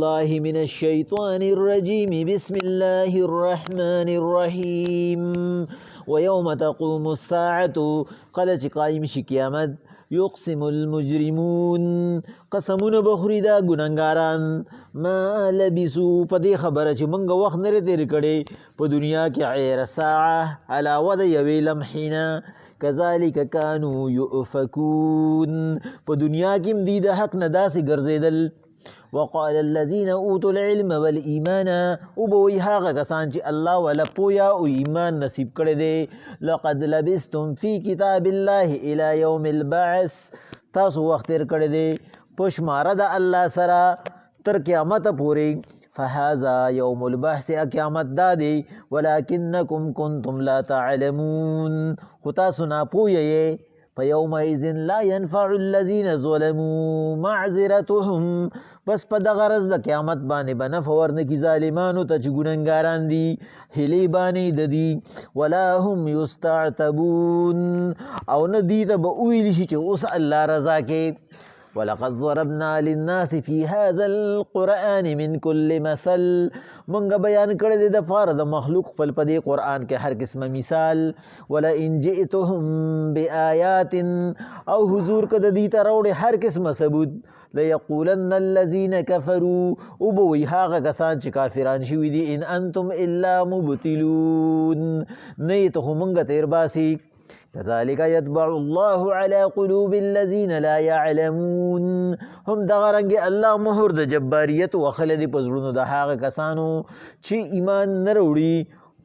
الله من الشيطان الرجيم بسم الله الرحمن الرحيم ويوم تقوم الساعة قال چې قائم شي قیامت يقسم المجرمون قسمون بخوري دا ګناهګاران ما لبسوا په دې خبره چې مونږ وخت نه تیر کړي په دنیا کې غیر ساعه علاوه د یوې لمحینا کذالک کانوا یؤفکون په دنیا کې هم دي د حق نه داسې ګرځېدل وقال الذين اوتوا العلم والایمان او بوئی هاغه کسان چې الله ولا پویا او ایمان نصیب کړي دي لقد لبستم في كتاب الله الى يوم البعث تاسو وخت تیر کړي دي پښماره د الله سره تر قیامت پورې فهذا يوم البحث قیامت دادي ولكنكم كنتم لا تعلمون خطا سنا پویه فيومئذ لا ينفع الذين ظلموا معذرتهم بس په دغه ورځ د قیامت باندې به نفع ورنکي ظالمانو ته چې ګنهګاران دي هیلې باندې د دي ولا هم یستعتبون او نه دي ته به وویل شي چې اوس الله رضا کې ولقد ضربنا للناس في هذا القرآن من كل مثل منګه بیان کړی دی د فار د مخلوق خپل په دې قرآن کې هر قسمه مثال ولئن جئتهم بآيات او حضور که د دې ته راوړې هر قسمه ثبوت ليقولن الذين كفروا او به وایي هغه کسان چې کافران شوي دي ان انتم الا مبتلون نه یې ته خو منګه تیر باسي كذلك يطبع الله على قلوب الذين لا يعلمون هم دغرنګ الله مهر د جباریت او خلد پزړونو د هغه کسانو چې ایمان نه وروړي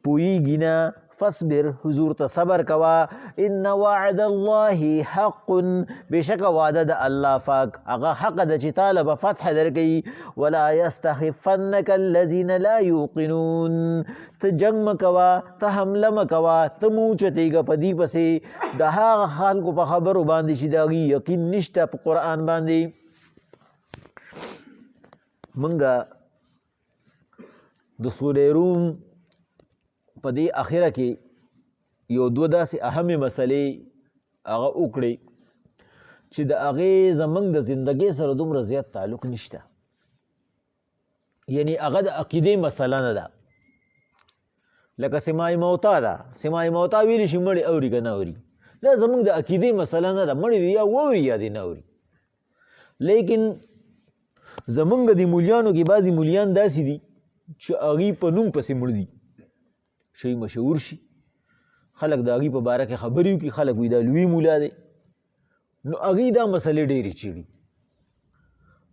پویږي نه فاصبر حضور ته صبر کوا ان وعد الله حق بشک وعده د الله پاک هغه حق د چې طالب فتح درکې ولا يستخفنك الذين لا يوقنون ته جنگ مکوا ته حمله مکوا ته موچتېږه په دې پسې د هغه خلکو په خبرو باندې چې دغه یقین نشته په قرآن باندې منګه د سورې روم په دې اخره کې یو دوه داسې اهمې مسلې هغه وکړې چې د هغې زموږ د زندګۍ سره دومره زیات تعلق نشته یعنی هغه د عقیدې مسله نه ده لکه سماع موتا ده سماع موتا ویلی شي مړي اوري که نه اوري دا زموږ د عقیدې مسله نه ده مړي یا واوري یا دې نه اوري لیکن زموږ د مولیانو کې بعضې مولیان داسې دي چې هغې په نوم پسې مړ دي شي مشهور شي خلک د هغې په باره کې خبرې وکړي خلک وي دا لوی مولا دی نو هغې دا مسلې ډېرې چیړي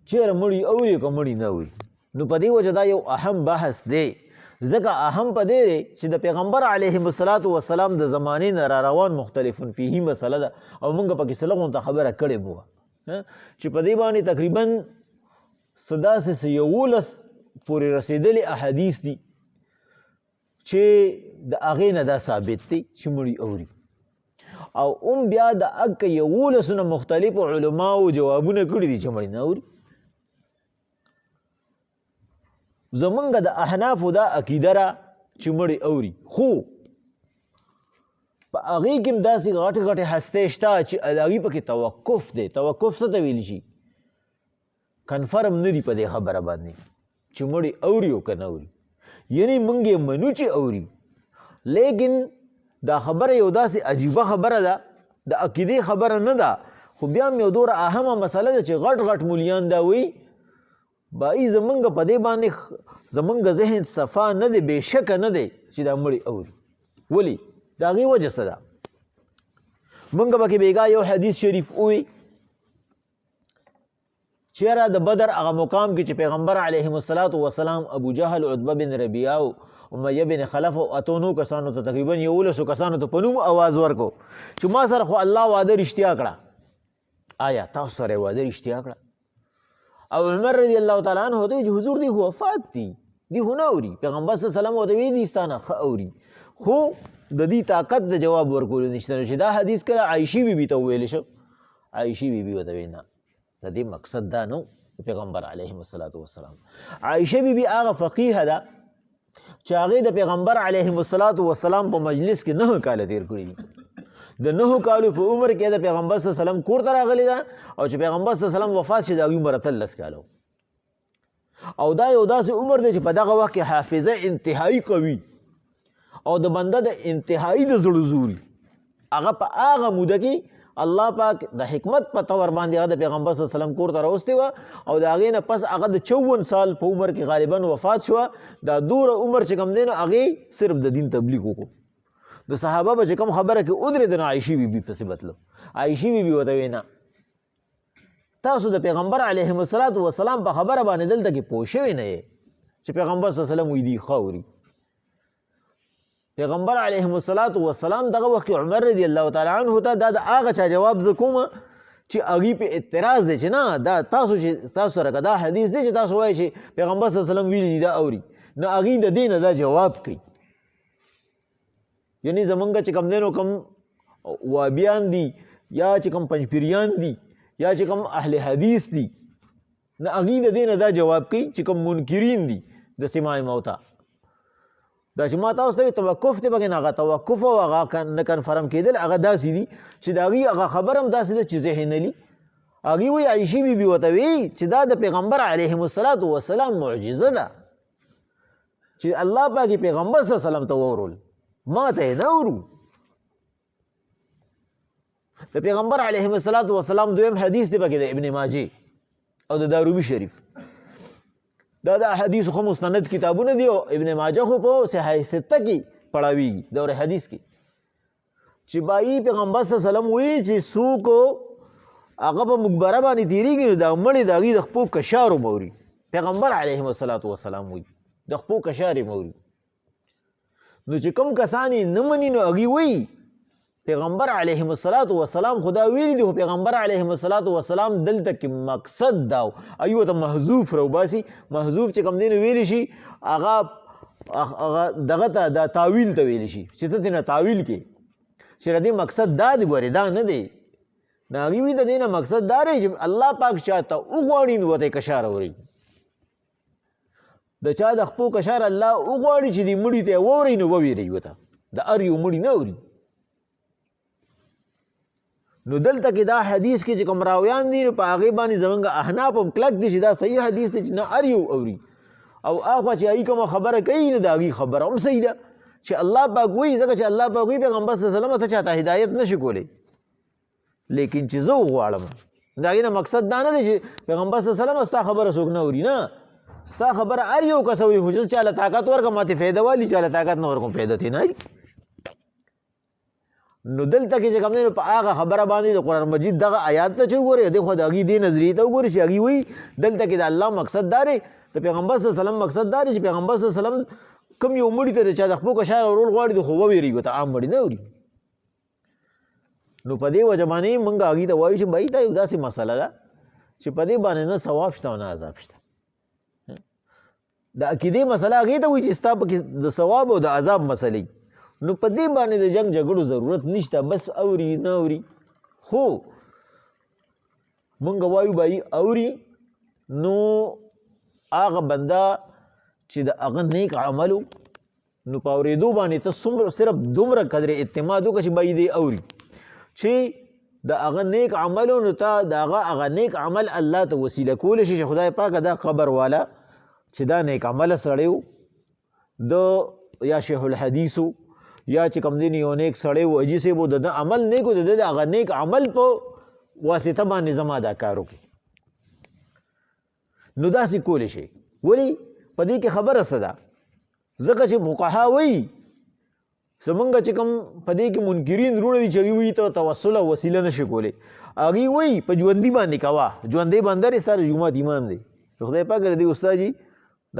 چېرې مړي اوري که مړي نه اوري نو په دې وجه دا یو اهم بحث دی ځکه اهم په دې دی چې د پیغمبر علیهم الصلاة والسلام د زمانې نه را روان مختلفون فیهي مسله ده او موږ پکې څه لږ خبره کړې وه چې په دې باندې تقریبا څه داسې 11 پورې رسېدلې احادیث دي چې د هغې نه دا ثابت دی چې مړي اوري او بیا د اکه 11 نه مختلفو علماو جوابونه کړي دي چې مړي نه اوري زمونږ د احنافو دا عقیده ده چې مړي اوري خو په هغې کې هم داسې غټې غټې هستې شته چې د هغې پکې توقف دی توقف څه ته ویل شي کنفرم نه دي په دې خبره باندې چې مړي اوري او که نه اوري یعنی منګ یې منو چې اوري لیکن دا خبره یو داسې عجیبه خبره ده د عقیدې خبره نه ده خو بیا هم یو دوره اهمه مسله ده چې غټ غټ مولیان دا وایي بای زمونږ په دې باندې زمونږ ذهن صفا نه دی بېشکه نه دی چې دا مړي اوري ولې د هغې وجه څه ده مونږ پکې بېګا یو حدیث شریف ووی چیرې د بدر هغه مقام کې چې پیغمبر علیهم الصلاة والسلام ابو جهل عتبه بن ربیعه او امیه بن خلف او اتونو کسانو ته تقریبا 11 کسانو ته په نوم آواز ورکو چې ما سره خو الله وعده رښتیا کړه آیا تاسو سره وعده رښتیا کړه او عمر رضی الله تعالی عنہ ته چې حضور دی وفات دي دی خو نه اوري پیغمبر صلی الله علیه وسلم ورته وی دي ستانه ښه اوري خو د دې طاقت د جواب ورکولو نشته چې دا حدیث کله عایشې بیبي ته وویل شو عایشې بیبي ورته ویل نه د دې مقصد دا نو پیغمبر علیهم الصلاة والسلام عایشه بیبي هغه فقیه ده چې هغې د پیغمبر علیهم الصلاة والسلام په مجلس کې 9 کاله تیر کړي دي د 9 کالو په عمر کې د پیغمبر صلی الله علیه وسلم کور ته راغلی ده او چې پیغمبر صلی الله علیه وسلم وفات شي د هغې عمر 13 کاله او دا یو داسې عمر دی چې په دغه وخت کې حافظه انتهایی قوي او د بنده د انتهایی د زړه زوري هغه په هغه موده کې الله پاک د حکمت په طور باندې هغه د پیغمبر صلی الله علیه وسلم کور ته راوستی وه او د هغې نه پس هغه د 54 سال په عمر کې غالبا وفات شوه دا دوره عمر چې کوم دی نو هغې صرف د دین تبلیغ وکړو د صحابه به چې کوم خبره کې ودرېده نو عایشې بیبي پسې مطلب عایشې بیبي ورته ویې نه تاسو د پیغمبر علیهم السلام په خبره باندې دلته کې پوه شوي نه یې چې پیغمبر صلی الله علیه وسلم وی دي ښه اوري پیغمبر علیهم السلام دغه وخت عمر رضی الله تعالی عنه ته دا د هغه چا جواب زه کوم چې هغې په اعتراض دی چې نه دا تاسو سره که دا حدیث دی چې تاسو وایئ چې پیغمبر صلی الله علیه وسلم ویلي دي دا اوري نو هغې د دې نه دا جواب کوي یعنی زمونږ چې کوم دی نو کوم وابیان دي یا چې کوم پنجپیریان دي یا چې کوم اهل حدیث دي نو هغې د دې نه دا جواب کوي چې کوم منکرین دي د سماع موتا دا چې ما تاسو ته توقف دی پکې نه هغه توقف او هغه نه کنفرم کېدل هغه داسې دي چې د هغې هغه خبر هم داسې ده چې ذهن لي هغې وایي عایشې بیبي ورته وایي چې دا د پیغمبر علیهم السلام معجزه ده چې الله پاک پیغمبر صلی الله علیه وسلم ته وورول ما ته یې نه اورو د پیغمبر علیهم السلام دویم حدیث دی پکې د ابن ماجه او د دارومی شریف دا د احادیث خو مستند کتابونه دي او ابن ماجه خو په صحیح سته کې پړاویږي دور حدیث کې چې بای پیغمبر صلی الله علیه وسلم وی چې څوک هغه په مقبره باندې تیریږي نو دا مړی د هغې د خپو کشارو موري پیغمبر علیهم السلام وی د خپو کشارې موري نو چې کوم کسان یې نه مني نو هغې وی پیغمبر علیهم السلام خدا ویلی دی پیغمبر علیهم السلام دلته کې مقصد دا ایو ته محذوف روباسي محذوف چې کوم دی نو ویلی شي هغه دغه ته دا تاویل ته ویلی شي چې ته نه تاویل کې چې د دې مقصد دا دی ګورې دا نه دی نو هغې وي د دې نه مقصد دا دی چې الله پاک چاته وغواړي نو ورته کشار اوري د چا د خپو کشار الله وغواړي چې دې مړي ته واوري نو وویری ورته د هر یو مړي نه اوري نو دلته کې دا حدیث کې چې کوم راویان دي نو په هغې باندې زمونږ احناف هم کلک دي چې دا صحیح حدیث دی چې نه هر یو اوري او هغه چې هغې کومه خبره کوي نو د هغې خبره هم صحیح ده چې الله پاک وایي ځکه چې الله پاک وایي پیغمبر صلی الله علیه وسلم ته چاته هدایت نشي کولی لیکن چې زه وغواړم د هغې نه مقصد دا نه دی چې پیغمبر صلی الله علیه وسلم ستا خبره څوک نه اوري نه ستا خبره هر یو کس اوري خو چې چاله طاقت ورکړم ماته فایده والي چاله طاقت نه ورکړم فایده ترې نه اخلي نو دلته کې چې کوم دی نو په هغه خبره باندې د قرآن مجید دغه آیات ته چې وګورئ دی خو د هغې دې نظریې ته وګورئ چې هغې وایي دلته کې د الله مقصد دا دی د پیغمبر صلی الله علیه وسلم مقصد دا دی چې پیغمبر صلی الله علیه وسلم کوم یو مړي ته د چا د خپو کشار اورول غواړي د خو وویري ورته عام مړي نه اوري نو په دې وجه باندې موږ هغې ته وایو چې بهی دا یو داسې مسله ده چې په دې باندې نه ثواب شته او نه عذاب شته د عقیدې مسله هغې ته وایي چې ستا پکې د ثواب او د عذاب مسلې نو په دې باندې د جنگ جګړو ضرورت نشته بس اوري نه اوري خو مونږ وایو بهی اوري نو هغه بنده چې د هغه نیک عملو نو په اورېدو باندې ته صرف دومره قدر اعتماد وکړه چې بهی دی اوري چې د هغه نیک عملو نو ته د هغه نیک عمل الله ته وسیله کولی شي چې خدای پاکه دا قبر والا چې دا نیک عمله سړی و د یا شیخ الحدیثو یا چې کوم دی یو نیک سړی و حاجي صاحب و د عمل نیک و د هغه نیک عمل په واسطه باندې زما دا کار وکړي نو داسې کولی شي ولې په دې کې خبره څه ده ځکه چې فقها وایي زمونږ چې کوم په دې کې منکرین وروڼه دي چې هغوی وایي ته توسل او وسیله نشي کولی هغوی وایي په ژوندي باندې کوه ژوندی بنده دی ستا د جومات امام دی خدای پاک دې استاد جي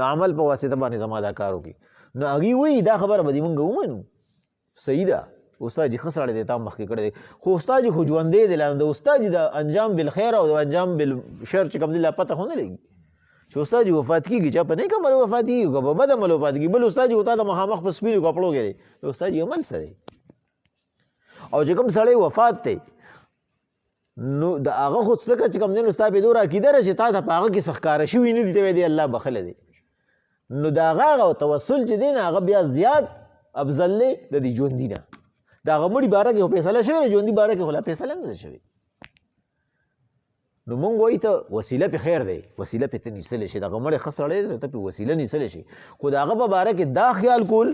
د عمل په واسطه باندې زما دا کار وکړي نو هغوی وایي دا خبره به دې مونږ ومنو صحیح ده استاد جي ښه سړی دی تا مخکې کړی دی خو استاد جي خو ژوندی دی د استاد جي د انجام بالخیر او د انجام بالشر چې کوم دی لا پته خو نه لګي چې استاد جي وفات کېږي چا په نیک عمل وفات کېږي که په بد عمل وفات کېږي بل استاد جي تا د مخامخ په سپینو کپړو کې دی د استاد جي عمل څه دی او چې کوم سړی وفات دی نو د هغه خو څه چې کوم دی نو ستا په دوره عقیده ده چې تا ته په هغه کې څه ښکاره شوي نه دي ته دی الله بخښلی دی نو د هغه توسل چې دی نه هغه بیا زیات افضل دی د دې ژوندي نه د هغه مړي باره کې خو فیصله شوې ده ژوندي باره کې خو لا فیصله نه ده شوې نو مونږ وایو ته وسیله پې خیر دی، وسیله پې ته نیسلی شي، دغه مړی ښه سړی دی نو ته پې وسیله نیسلی شي، خو د هغه په باره کې دا خیال کول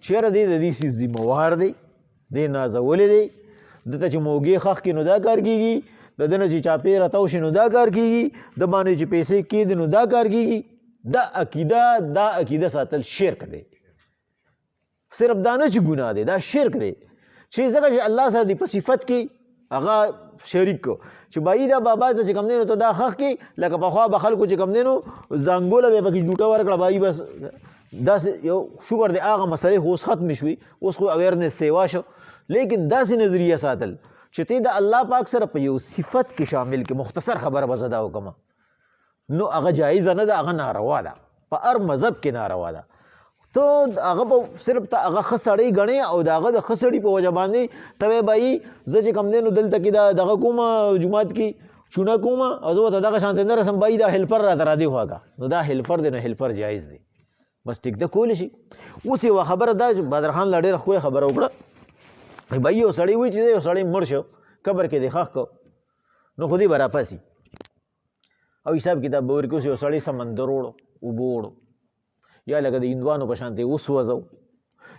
چېرې دی د دې څیز ذمهوار دی، دی نازولی دی، دته چې موږې خښ کړي نو دا کار کېږي، د ده نه چې چاپې راتاو شي نو دا کار کېږي، د باندې چې پیسې کېږي نو دا کار کېږي. دا عقیده ساتل شرک دی. صرف دا نه چې ګناه دی، دا شرک دی چې ځکه چې الله سره دی په صفت کې هغه شریک کو چې بایی دا بابا ته چې کوم دی نو ته دا خښ کړي، لکه پخوا به خلکو چې کوم دی نو زنګوله به یې پکې جوټه ورکړه بایی بس داسې یو شکر دی هغه مسلې خو اوس ختمې شوي، اوس خو اویرنس سیوا شو، لیکن داسې نظریه ساتل چې ته د الله پاک سره په یو صفت کې شامل کې. مختصر خبره به زه دا وکړم نو هغه جایزه نه ده، هغه ناروا ده، په هر مذهب کې ناروا ده. ته هغه په صرف ته هغه ښه سړی ګڼې او د هغه د ښه سړي په وجه باندې ته وایې بهي زه چې کوم دی نو دلته کې دغه کومه جومات کې چونه کومه او زه ورته دغه شانتې نه رسم بهي دا هیلپر راته رادې خواږه، نو دا هیلپر دی نو هیلپر جایز دی، بس ټیک ده کولی شي. اوس یوه خبره دا چې بدرخان لا ډېره ښکلې خبره وکړه، بهي یو سړی وایي چې یو سړی مړ شو قبر کې دې ښخ کړو نو خو دې به راپاسي او حساب کتاب به ورکړي. اوس یو سړی سمندر وړو اوبه وړو، یا لکه د هندوانو په شانتې وسوځو،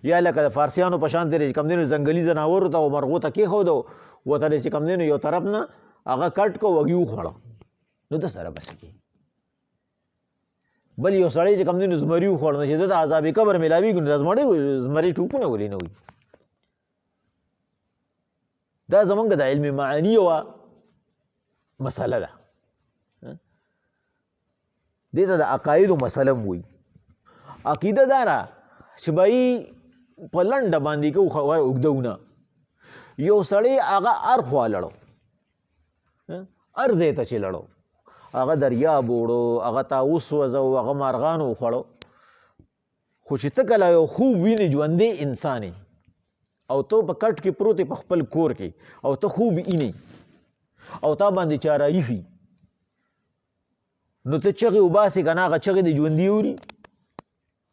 یا لکه د فارسیانو په شانتې چې کوم دی نو ځنګلي ځناورو ته مرغو ته کېښودو ورته چې کوم دی نو یو طرف نه هغه کټ کو وږي وخوړه، نو ده سره به څه کوي؟ بل یو سړی چې کوم دی نو زمري وخوړ نو چې ده د عذاب قبر میلاویږي نو د زمري ټوپونه ولې نه وي؟ دا زمونږ د علم معانی یوه مسله ده، دې ته د عقایدو مسله هم وایي. عقیده دا ده چې بهي په لنډه باندې که اوږدونه یو سړی هغه هر خوا لړو، هر ځای ته چې لړو، هغه دریاب وړو، هغه طاووس وځو، هغه مارغان وخوړو، خو چې ته کله یو خوب وینې ژوندی انسان او ته په کټ کې پروت په خپل کور کې او ته خوب وینې او تا باندې چا راایښي نو ته چغې وباسې که نه هغه چغې د ژوندي اوري؟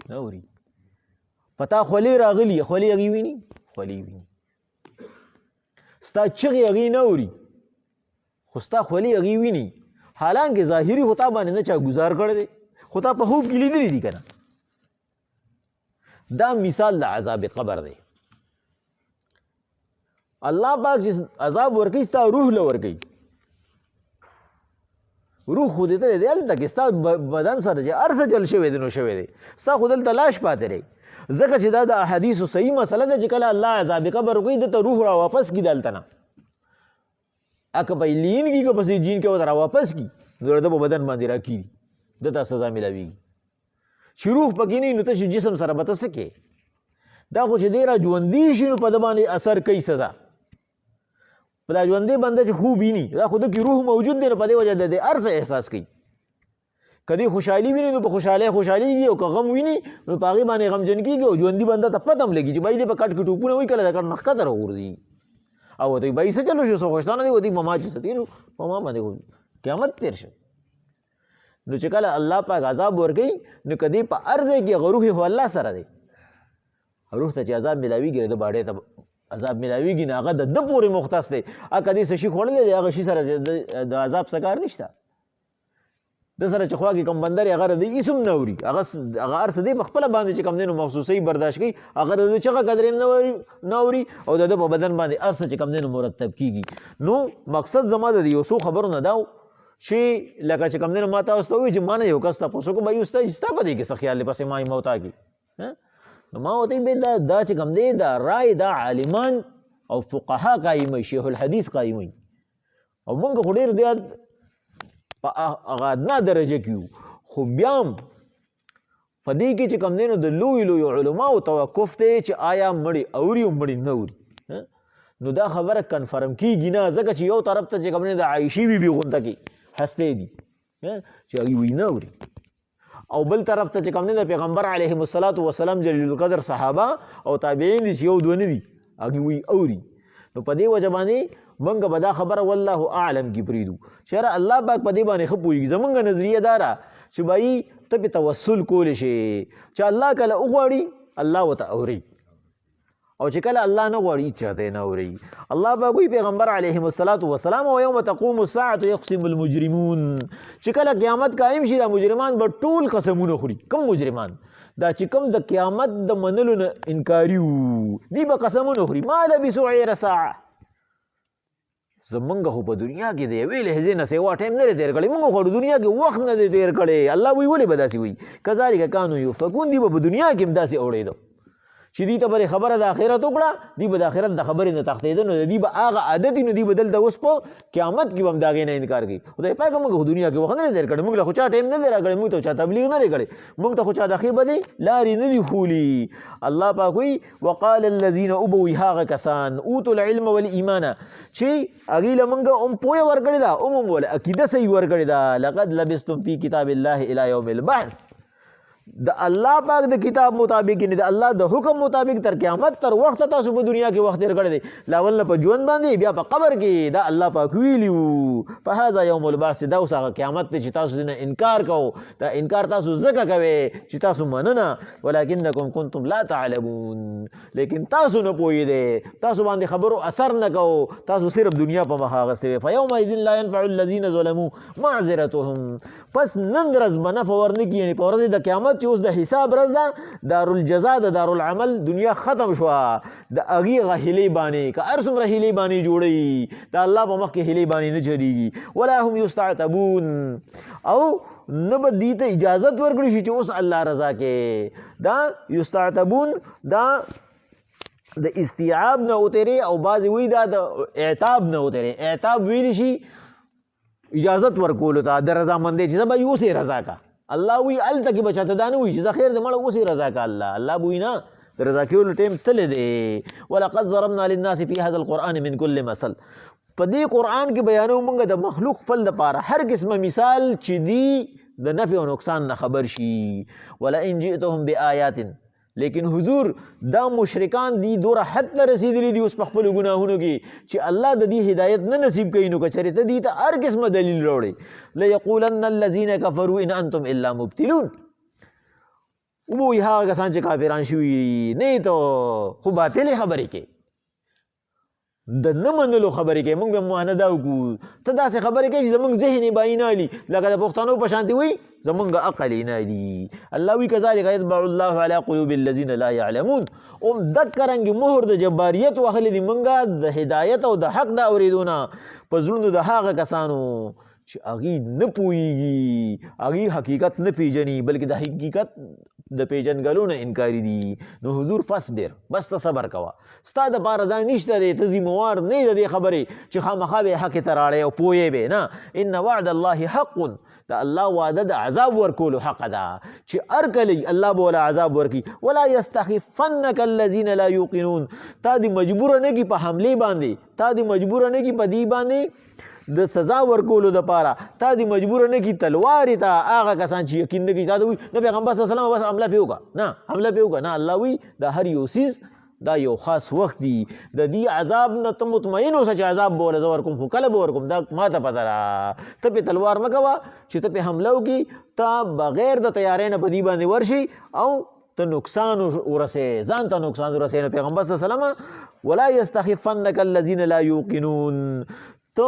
نه اوري. په تا خولې راغلي، خولې هغې ویني؟ خولې ویني. ستا چغې هغې نه اوري خو ستا خولې هغې ویني، حالانکې ظاهري خو تا باندې نه چا ګزار کړی دی، خو تا په خوب کې لیدلی دي که نه. دا مثال د عذاب قبر دی. الله پاک چې عذاب ورکوي ستا روح له ورکوي، روح خو دې ته دی هلته کې ستا بدن سره چې هر څه چل شوی دی نو شوی دی، ستا خو دلته لاش پاتې دی. ځکه چې دا د احادیثو صحیح مسله ده چې کله الله عذاب قبر وکوي دته روح را واپس کړي دلته نه، که په لین کي که په سجین کې ورته را واپس کړي نو د په بدن باندې را کړي دته سزا میلاویږي. چې روح پکې نه وي نو ته جسم سره به ته څه کوې؟ دا خو چې دی را ژوندي شي نو په ده باندې اثر کوي سزا. په دا ژوندی بنده چې خوب ویني دا خو ده کې روح موجود دی نو په دې وجه د هر څه احساس کوي. که دی خوشحالي ویني نو په خوشحالېږي او که غم ویني نو په هغې باندې غمجن کېږي او ژوندي بنده ته پته هم لګي چې بهي دی په کټ کې ټوپونه وایي کله د کټ نه ښکته راغورځي او ورته وایي بهي څه چلو شو څه خوشتانه دی ورته په ما چې څه تېر شو په ما باندې قیامت تېر شو. نو چې کله الله پاک عذاب ورکوي نو که دی په هر ځای کې هغه روح خو الله سره دی، روح ته چې عذاب میلاویږي د باډۍ ته عذاب میلاویږي نه هغه د ده پورې مختص دی. که دې څه شي خوړلی دی هغه شي سره د عذاب څه کار نشته، د سره چې خواږي کوم بندر هغه د هېڅ هم نه اوري، هغه هر څه دی په خپله باندې چې کوم دی نو مخصوصۍ برداشت کوي، هغه د ده چغه قدرې نه اوري او د ده په بدن باندې هر څه چې کوم دی نو مرتب کېږي. نو مقصد زما د یو څو خبرو نه دا چې لکه چې کوم دی نو ما تاسو ته ووایي چې ما نه یو کس تپوس وکړو بهي استاد چې ستا په دې کې څه خیال دی پسې ما یې موتا کړي، نو ما ورته وایي دا چې کوم دی دا رای دا عالمان او فقها قایموي، شیخ الحدیث قایموي او مونږ خو ډېر زیات په هغه ادنا درجه کې یو، خو بیا هم په دې کې چې کوم دی نو د لویو لویو علماو توقف دی چې آیا مړي اوري او مړي نه اوري. نو دا خبره کنفرم کېږي نه، ځکه چې یو طرف ته چې کوم دی د عایشې بیبي غونته کې هستې دي چې هغې وایي نه اوري، او بل طرف ته چې کوم دی د پیغمبر علیهم الصلاة والسلام جلیل القدر صحابه او تابعین دي چې یو دوه نه دي هغې وایي اوري. نو په دې وجه باندې موږ به دا خبره والله اعلم کې پرېږدو چې یاره الله پاک په دې باندې ښه پوهېږي. زموږ نظریه دا ده چې بهي ته پې توسل کولی شي چې الله کله وغواړي الله ورته اوري او چې کله الله نه غواړي چاته نه اوري. الله به وی پیغمبر علیه الصلاۃ والسلام او یوم تقوم الساعه یقسم المجرمون چې کله قیامت قائم شي دا مجرمان به ټول قسمونه خوري. کم مجرمان دا چې کم د قیامت د منلو نه انکاری وو دی به قسمونه خوري. ما لبثوا غیر ساعه زمونږ خو په دنیا کې د یوې لحظې نه سیوا ټایم نه دی تېر کړی. مونږ خو دنیا کې وخت نه دی تېر کړی. الله وی ولې به داسې وي کذالک کانوا یؤفکون دی به په دنیا کې هم داسې اوړېدو چې دی ته به خبره د آخرت وکړه دی به د آخرت د خبرې نه تښتېده نو دی به هغه عادت نو دی به دلته اوس په قیامت کې به هم د هغې نه انکار کوي. خدای پاک موږ خو دنیا کې وخت نه دی تېر کړی. موږ له خو چا ټایم نه دی راکړی. موږ ته چا تبلیغ نه دی کړی. موږ ته خو چا د ښې بدې لارې نه دي ښولي. الله پاک وایي وقال الذین ابوي هغه کسان اوتوا العلم والایمان چې هغې له موږ هم پوهه ورکړې ده هم وله عقیده صحیح ورکړې ده. لقد لبستم فی کتاب الله الی یوم البعث د الله پاک د کتاب مطابق نه د الله د حکم مطابق تر قیامت تر وخت تاسو په دنیا کې وخت تیر کړی دی. لاول نه په ژوند باندې بیا په قبر کې دا الله پاک ویلی وو فهذا یوم البعث دا اوس هغه قیامت دی چې تاسو دې انکار کوو. دا انکار تاسو ځکه کوئ چې تاسو مننه ولکنکم کنتم لا تعلمون لیکن تاسو نه پوهېدئ تاسو باندې خبرو اثر نه کوو تاسو صرف دنیا په مخ اخیستې وې. فیومئذ لا ینفع الذین ظلموا معذرتهم پس نن ورځ به نفع ورنه کي یعنې په ورځ د قیامت چې اوس د حساب ورځ ده دارالجزا د دارالعمل دنیا ختم شوه د هغې هغه هیلې بانې که هر څومره هیلې بانې جوړوي د الله په مخ کې هیلې بانې نه چلیږي. ولا هم یستعتبون او نه به دې ته اجازت ورکړي شي چې اوس الله رضا کې. دا یستعتبون دا د استیعاب نه وتېرې او بعضې وایي دا د اعتاب نه وتېرې. اعتاب ویلی شي اجازت ورکولو ته د رضامندۍ چې زه به اوسې رضا کا. الله وی الته کې بچاته دا نه وي چې زه خیر دې مړه اوسې رضا کا. الله وی نه د رضا کولو ټیم تللی دی. ولقد ضربنا للناس فی هذا القرآن من كل مثل په دې قرآن کې بیانو موږ د مخلوق خپل دپاره هر قسمه مثال چې دی د نفع او نقصان نه خبر شي. ولئن جئتهم بآیات لیکن حضور دا مشرکان دی دوره حد ته رسیدلی دي اوس په خپلو ګناهونو کې چې الله د دې هدایت نه نصیب کوي نو که چېرې ته دې ته هر قسمه دلیل راوړې لیقولن الذین کفروا ان انتم الا مبتلون وبوایي هغه کسان چې کافران شوي نه ته خو باطلې خبرې کې د نه منلو خبرې کوي. موږ به معاهده دا وکړو ته داسې خبرې کوي چې زموږ ذهن یې به یې نه هلي لکه د پښتنو په شانتې وایي زموږ عقل یې نه هلي. الله وایي کذلک یطبع الله علی قلوب الذین لا یعلمون هم دقه رنګې مهر د جباریت وهلی دي موږ د هدایت او د حق د اورېدو نه په زړونو د هغه کسانو چې هغې نه پوهېږي هغې حقیقت نه پېژني بلکې د حقیقت د پیژنګلو نه انکاري دي. نو حضور فصبر بس ته صبر کوه ستا دپاره دا نشته دی ته ذموار نه یې د دې خبرې چې خامخا به یې حقې ته راړی او پوهې به نه. ان وعد الله حق د الله وعده د عذاب ورکولو حق ده چې هر کله الله به ولا عذاب ورکي. ولا یستخفنک الذین لا یوقنون تا دې مجبوره نه کي په حملې باندې تا دې مجبوره نه کي په دې باندې د سزا ورکولو دپاره تا دې مجبوره نه کي تلوارې ته هغه کسان چې یقین نه کي تا ته وایي نه پیغمبر صلی الله علیه وسلم بس حمله پې وکړه نه حمله پې وکړه نه. الله وایي دا هر یو څیز دا یو خاص وخت دی د دې عذاب نه ته مطمئن اوسه چې عذاب به وله زه ورکوم خو کله به ورکوم دا ما ته پته را ته پې تلوار مه کوه چې ته پې حمله وکړي ته بغیر د تیارۍ نه په دې باندې ورشي او ته نقصان ورسې ځان ته نقصان ورسې. نو پیغمبر صلی الله علیه وسلم ولا یستخفنک الذین لا یوقنون تو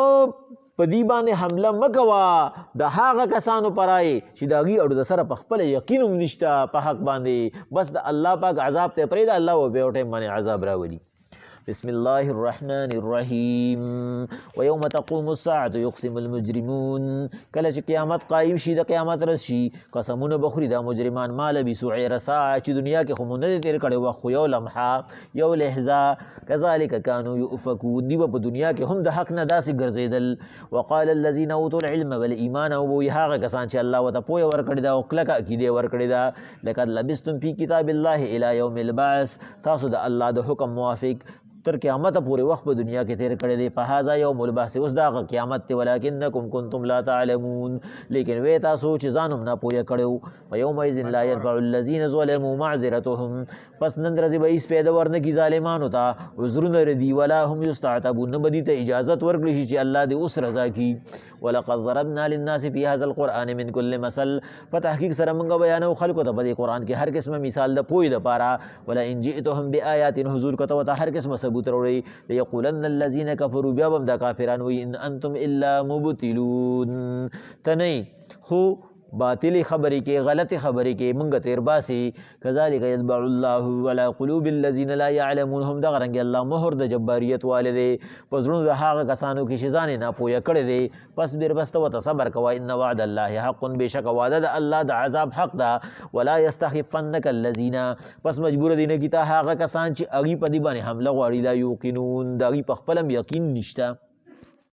په دې باندې حمله مه کوه د هغه کسانو پرای چې د هغې اړو د سره په خپله یقین هم نشته په حق باندې بس د الله پاک عذاب ته پرېږده الله به په یو ټایم باندې عذاب راولي. بسم الله الرحمن الرحیم ویوم تقوم الساعة یقسم المجرمون کله چې قیامت قایم شي د قیامت رس شي قسمونه بخوري دا مجرمان ما لبثوا غیر ساعة چې دنیا کې خو مو نه دی تېر کړی وخت خو یو لمحه یو لحظه کذلک کانوا یؤفکون دی به په دنیا کې هم د حق نه داسې ګرځېدل. وقال الذین اوتوا العلم والایمان وبوایي هغه کسان چې الله ورته پوهه ورکړې ده او کلکه عقیدې ورکړې ده لقد لبستم فی کتاب الله الی یوم البعث تاسو د الله د حکم موافق تر قیامت پورې وخت په دنیا کې تیر کړی دی. فهذا یوم البعث اوس دا هغه قیامت دی ولکنکم کنتم لا تعلمون لیکن وی تاسو چې ځان هم ناپوهه کړی وو. ویومئذ لا یرفع الذین ظلموا معذرتهم پس نن ورځې به هېڅ پیدا ورنه کي ظالمانو ته عذرونه ردي ولا هم یستعتبون نه به دې ته اجازت ورکړي شي چې الله دې اوس رضا کي. ولقد ضربنا للناس في هذا القرآن من كل مثل په تحقیق سره موږ بیانو خلکو ته په دې قرآن کې هر قسمه مثال د پوهې دپاره ولئن جئتهم بآیات حضور که ته ورته هر قسمه ثبوت راوړئ لیقولن الذین کفروا بیا به هم دا کافران وایي ان انتم الا مبتلون ته نه خو باطلی خبرې کې غلطې خبرې کې مونږ تیر باسي کذلک یطبع الله علی قلوب الذین لا یعلمون هم دغه رنګ الله مهر د جباریت والے دی په زړونو د هغه کسانو کې چې ځان یې ناپوهه کړی دی فاصبر بس ته ورته صبر کوه ان وعد الله حق بېشکه وعده د الله د عذاب حق ده ولا یستخفنک الذین پس مجبور دی نه کي تا هغه کسان چې هغوی په دې باندې حمله غواړي لا یوقنون د هغوی په خپل هم یقین نشته